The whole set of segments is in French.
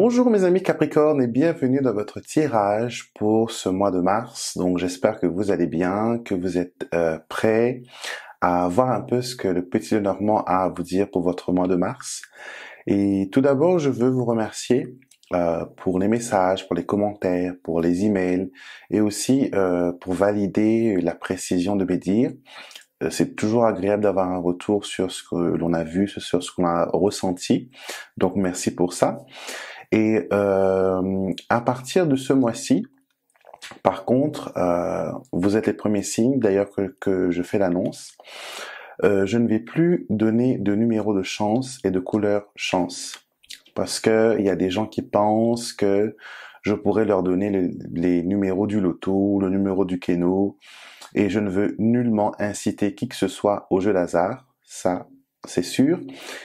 Bonjour mes amis Capricorne et bienvenue dans votre tirage pour ce mois de mars. Donc j'espère que vous allez bien, que vous êtes prêts à voir un peu ce que le petit Lenormand a à vous dire pour votre mois de mars. Et tout d'abord, je veux vous remercier pour les messages, pour les commentaires, pour les emails et aussi pour valider la précision de mes dires. C'est toujours agréable d'avoir un retour sur ce que l'on a vu, sur ce qu'on a ressenti. Donc merci pour ça. Et à partir de ce mois-ci, par contre, vous êtes les premiers signes, d'ailleurs que je fais l'annonce, je ne vais plus donner de numéros de chance et de couleur chance. Parce que il y a des gens qui pensent que je pourrais leur donner les numéros du loto, le numéro du kéno, et je ne veux nullement inciter qui que ce soit au jeu d'hasard, ça c'est sûr.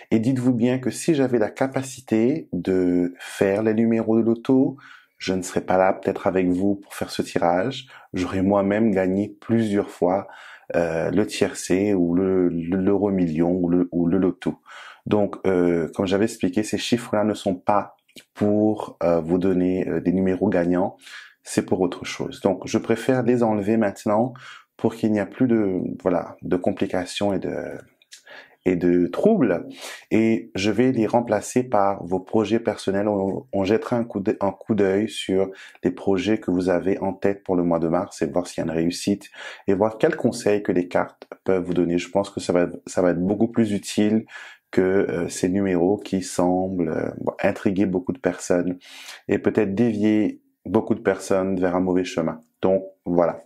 Et dites-vous bien que si j'avais la capacité de faire les numéros de loto, je ne serais pas là peut-être avec vous pour faire ce tirage. J'aurais moi-même gagné plusieurs fois le tiercé ou l'euro million ou le loto. Donc, comme j'avais expliqué, ces chiffres-là ne sont pas pour vous donner des numéros gagnants, c'est pour autre chose. Donc, je préfère les enlever maintenant pour qu'il n'y a plus de complications et de troubles, et je vais les remplacer par vos projets personnels. On jettera un coup d'œil sur les projets que vous avez en tête pour le mois de mars et voir s'il y a une réussite et voir quels conseils que les cartes peuvent vous donner. Je pense que ça va être beaucoup plus utile que ces numéros qui semblent intriguer beaucoup de personnes et peut-être dévier beaucoup de personnes vers un mauvais chemin. Donc voilà,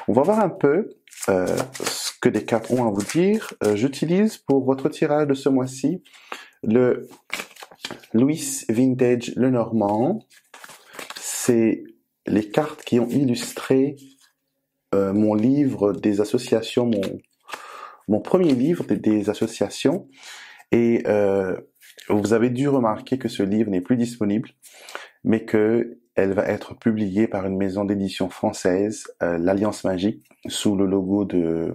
on va voir un peu ce que les cartes ont à vous dire. J'utilise pour votre tirage de ce mois-ci le Louis Vintage Lenormand. C'est les cartes qui ont illustré mon livre des associations, mon premier livre des associations. Et vous avez dû remarquer que ce livre n'est plus disponible, mais que elle va être publiée par une maison d'édition française, l'Alliance Magique, sous le logo de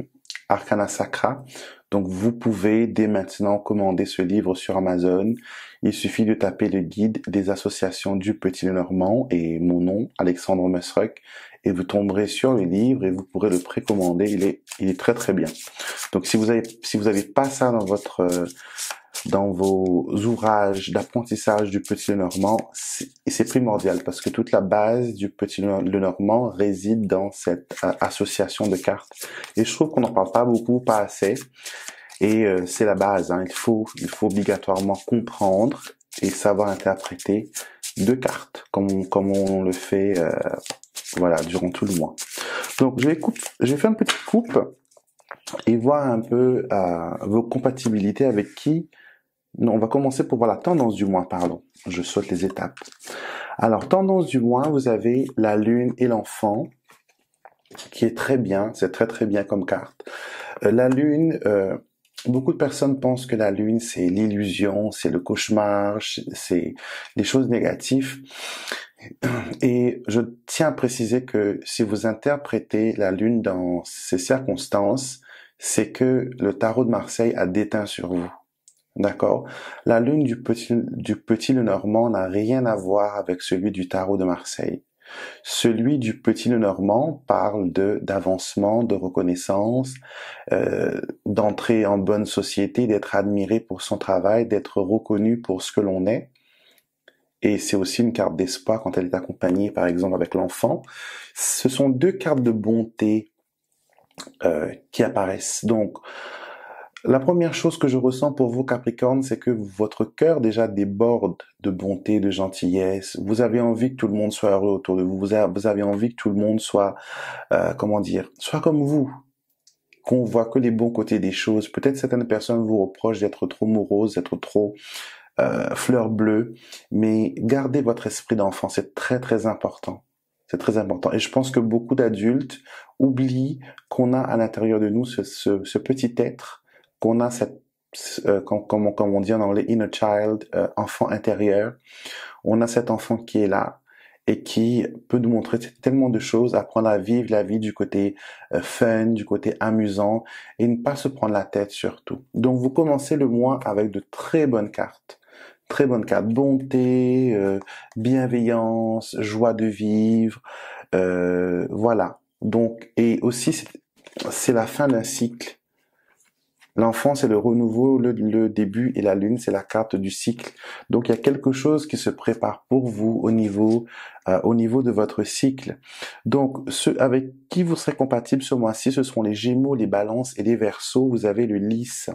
Arcana Sacra. Donc vous pouvez dès maintenant commander ce livre sur Amazon. Il suffit de taper le guide des associations du Petit Lenormand et mon nom, Alexandre Musruck, et vous tomberez sur le livre et vous pourrez le précommander. Il est très très bien. Donc si vous avez pas ça dans vos ouvrages d'apprentissage du Petit Lenormand, c'est primordial parce que toute la base du Petit Lenormand réside dans cette association de cartes. Et je trouve qu'on n'en parle pas beaucoup, pas assez. Et c'est la base, hein. Il faut obligatoirement comprendre et savoir interpréter deux cartes, comme on le fait durant tout le mois. Donc je vais faire une petite coupe et voir un peu vos compatibilités avec qui. Non, on va commencer pour voir la tendance du mois, pardon. Je saute les étapes. Alors, tendance du mois, vous avez la lune et l'enfant, qui est très bien, c'est très très bien comme carte. La lune, beaucoup de personnes pensent que la lune, c'est l'illusion, c'est le cauchemar, c'est les choses négatives. Et je tiens à préciser que si vous interprétez la lune dans ces circonstances, c'est que le tarot de Marseille a déteint sur vous. D'accord? La lune du petit Lenormand n'a rien à voir avec celui du tarot de Marseille. Celui du petit Lenormand parle d'avancement, de reconnaissance, d'entrer en bonne société, d'être admiré pour son travail, d'être reconnu pour ce que l'on est. Et c'est aussi une carte d'espoir quand elle est accompagnée, par exemple, avec l'enfant. Ce sont deux cartes de bonté qui apparaissent. Donc, la première chose que je ressens pour vous, Capricorne, c'est que votre cœur déjà déborde de bonté, de gentillesse. Vous avez envie que tout le monde soit heureux autour de vous. Vous avez envie que tout le monde soit, soit comme vous. Qu'on voit que les bons côtés des choses. Peut-être certaines personnes vous reprochent d'être trop morose, d'être trop fleur bleue, mais gardez votre esprit d'enfant. C'est très très important. C'est très important. Et je pense que beaucoup d'adultes oublient qu'on a à l'intérieur de nous ce petit être, qu'on a comme on dit en anglais, inner child, enfant intérieur. On a cet enfant qui est là et qui peut nous montrer tellement de choses, apprendre à vivre la vie du côté fun, du côté amusant, et ne pas se prendre la tête surtout. Donc vous commencez le mois avec de très bonnes cartes. très bonne carte. Bonté, bienveillance, joie de vivre, voilà. Donc, et aussi, c'est la fin d'un cycle. L'enfant, c'est le renouveau, le début, et la lune, c'est la carte du cycle. Donc, il y a quelque chose qui se prépare pour vous au niveau de votre cycle. Donc, ceux avec qui vous serez compatible ce mois-ci, ce seront les Gémeaux, les Balances et les Verseaux. Vous avez le Lys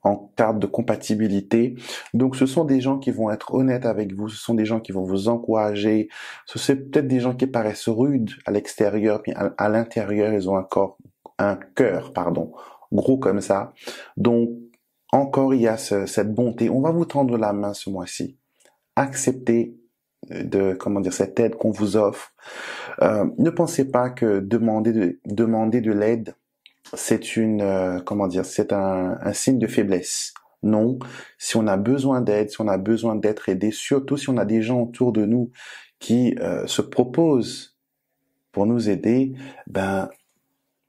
en carte de compatibilité. Donc, ce sont des gens qui vont être honnêtes avec vous, ce sont des gens qui vont vous encourager. Ce sont peut-être des gens qui paraissent rudes à l'extérieur, puis à l'intérieur, ils ont un cœur, pardon, gros comme ça. Donc, encore, il y a cette bonté. On va vous tendre la main ce mois-ci. Acceptez cette aide qu'on vous offre. Ne pensez pas que demander de l'aide, c'est c'est un signe de faiblesse. Non, si on a besoin d'aide, si on a besoin d'être aidé, surtout si on a des gens autour de nous qui se proposent pour nous aider, ben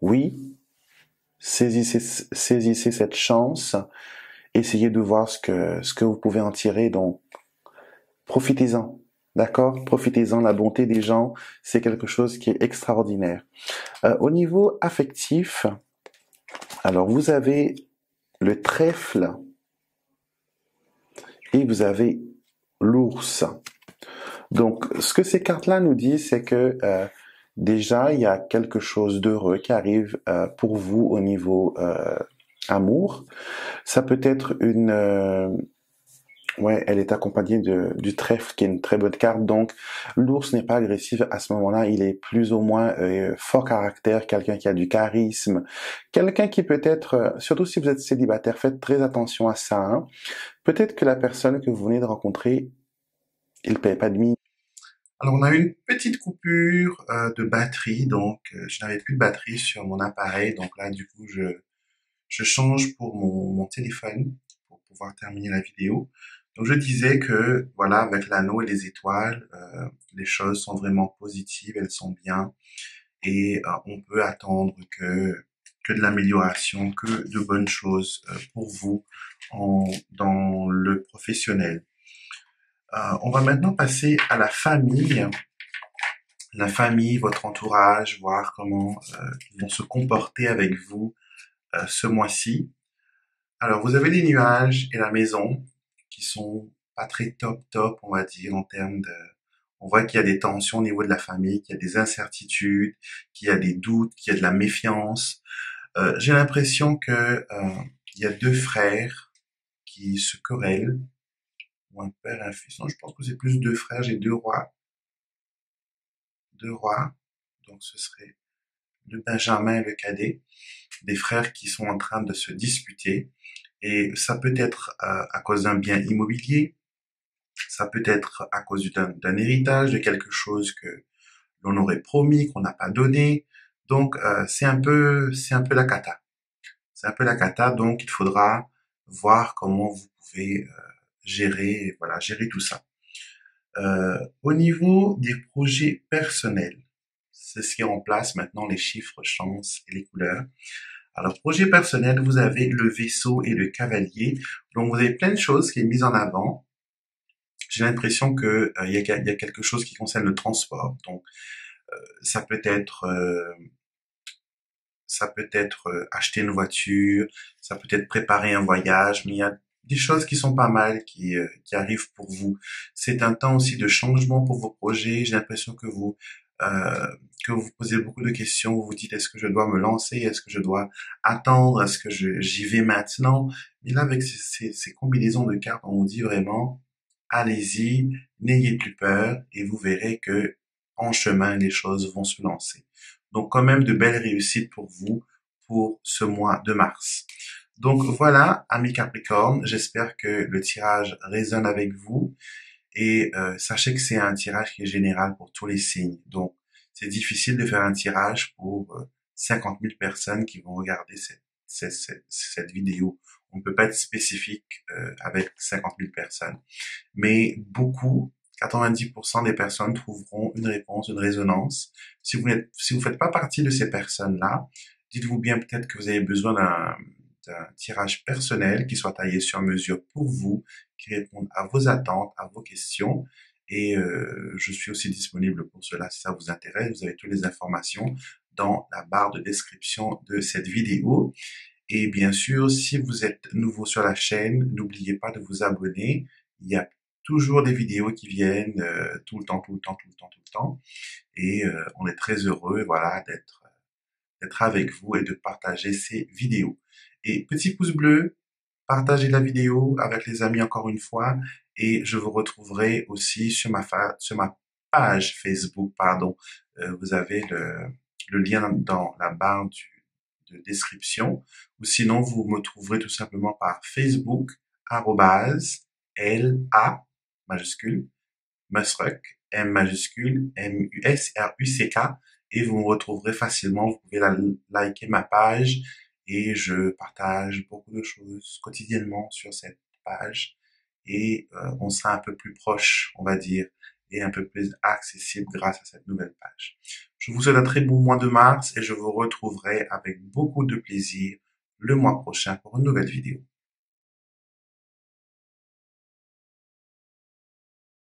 oui, saisissez cette chance, essayez de voir ce que vous pouvez en tirer. Donc, profitez-en. D'accord? Profitez-en. La bonté des gens, c'est quelque chose qui est extraordinaire. Au niveau affectif, alors vous avez le trèfle et vous avez l'ours. Donc, ce que ces cartes-là nous disent, c'est que déjà, il y a quelque chose d'heureux qui arrive pour vous au niveau amour. Ça peut être elle est accompagnée du trèfle, qui est une très bonne carte. Donc, l'ours n'est pas agressif à ce moment-là. Il est plus ou moins fort caractère, quelqu'un qui a du charisme, quelqu'un qui peut être, surtout si vous êtes célibataire, faites très attention à ça. Hein. Peut-être que la personne que vous venez de rencontrer, il paye pas de mine. Alors, on a eu une petite coupure de batterie, donc je n'avais plus de batterie sur mon appareil. Donc là, du coup, je change pour mon téléphone pour pouvoir terminer la vidéo. Donc je disais que voilà, avec l'anneau et les étoiles, les choses sont vraiment positives, elles sont bien, et on peut attendre que de l'amélioration, que de bonnes choses pour vous dans le professionnel. On va maintenant passer à la famille. La famille, votre entourage, voir comment ils vont se comporter avec vous ce mois-ci. Alors, vous avez les nuages et la maison qui sont pas très top, on va dire, en termes de... On voit qu'il y a des tensions au niveau de la famille, qu'il y a des incertitudes, qu'il y a des doutes, qu'il y a de la méfiance. J'ai l'impression que il y a deux frères qui se querellent, ou un père et un fils. Non, je pense que c'est plus deux frères, j'ai deux rois. Deux rois, donc ce serait le Benjamin et le cadet, des frères qui sont en train de se disputer. Et ça peut être à cause d'un bien immobilier, ça peut être à cause d'un héritage, de quelque chose que l'on aurait promis, qu'on n'a pas donné. Donc c'est un peu la cata. C'est un peu la cata, donc il faudra voir comment vous pouvez gérer tout ça. Au niveau des projets personnels, c'est ce qui remplace maintenant les chiffres, chance et les couleurs. Alors, projet personnel, vous avez le vaisseau et le cavalier. Donc, vous avez plein de choses qui est mise en avant. J'ai l'impression que il y a quelque chose qui concerne le transport. Donc, ça peut être acheter une voiture, ça peut être préparer un voyage, mais il y a des choses qui sont pas mal qui arrivent pour vous. C'est un temps aussi de changement pour vos projets. J'ai l'impression euh, que vous posez beaucoup de questions. Vous vous dites, est-ce que je dois me lancer? Est-ce que je dois attendre? Est-ce que j'y vais maintenant? Et là, avec ces combinaisons de cartes, on vous dit vraiment, allez-y, n'ayez plus peur et vous verrez que en chemin, les choses vont se lancer. Donc, quand même de belles réussites pour vous pour ce mois de mars. Donc voilà, amis Capricorne, j'espère que le tirage résonne avec vous. Et sachez que c'est un tirage qui est général pour tous les signes. Donc, c'est difficile de faire un tirage pour 50 000 personnes qui vont regarder cette vidéo. On ne peut pas être spécifique avec 50 000 personnes. Mais beaucoup, 90% des personnes trouveront une réponse, une résonance. Si vous faites pas partie de ces personnes-là, dites-vous bien peut-être que vous avez besoin un tirage personnel qui soit taillé sur mesure pour vous, qui réponde à vos attentes, à vos questions. Et je suis aussi disponible pour cela si ça vous intéresse. Vous avez toutes les informations dans la barre de description de cette vidéo. Et bien sûr, si vous êtes nouveau sur la chaîne, n'oubliez pas de vous abonner. Il y a toujours des vidéos qui viennent tout le temps, tout le temps, tout le temps, tout le temps. Et on est très heureux, voilà, d'être avec vous et de partager ces vidéos. Et petit pouce bleu, partagez la vidéo avec les amis encore une fois. Et je vous retrouverai aussi sur sur ma page Facebook, pardon. Vous avez le lien dans la barre de description. Ou sinon, vous me trouverez tout simplement par Facebook, @LA majuscule, Musruck, M majuscule, MUSRUCK, et vous me retrouverez facilement. Vous pouvez liker ma page et je partage beaucoup de choses quotidiennement sur cette page et on sera un peu plus proche, on va dire, et un peu plus accessible grâce à cette nouvelle page. Je vous souhaite un très bon mois de mars et je vous retrouverai avec beaucoup de plaisir le mois prochain pour une nouvelle vidéo.